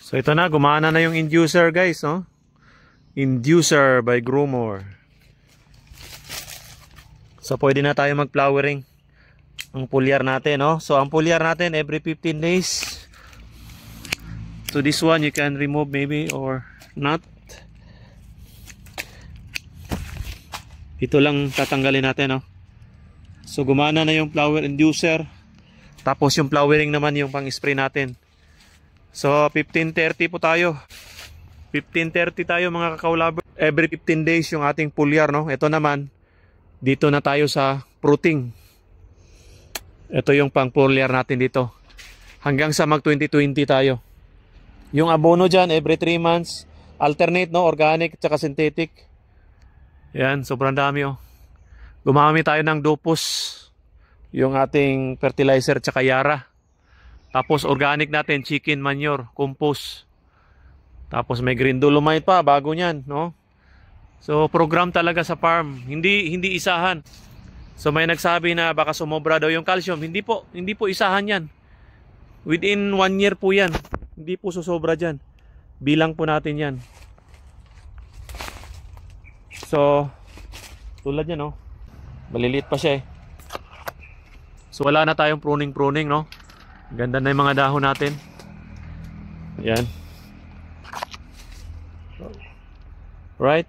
So ito na, gumana na yung inducer guys, no? Inducer by Growmore. So pwede na tayo mag-flowering ang foliar natin, no? So ang foliar natin every 15 days. So this one you can remove maybe or not. Ito lang tatanggalin natin, no? So gumana na yung flower inducer. Tapos yung flowering naman yung pang-spray natin. So 15:30 po tayo. 15:30 tayo mga kakao-lover. Every 15 days yung ating foliar, no? Ito naman, dito na tayo sa fruiting. Ito yung pang foliar natin dito. Hanggang sa mag 2020 tayo. Yung abono dyan, every 3 months. Alternate, no? Organic at saka synthetic. Yan, sobrang dami, oh. Gumamit tayo ng Dopus. Yung ating fertilizer at saka Yara. Tapos organic natin, chicken manure, compost. Tapos may green dolomite pa, bago niyan, no? So program talaga sa farm, hindi isahan. So may nagsabi na baka sumobra daw yung calcium, hindi po isahan 'yan. Within 1 year po 'yan. Hindi po susobra diyan. Bilang po natin 'yan. So tulad niyan, no? Maliliit pa siya eh. So wala na tayong pruning, no? Ganda na yung mga dahon natin. Ayan. Right.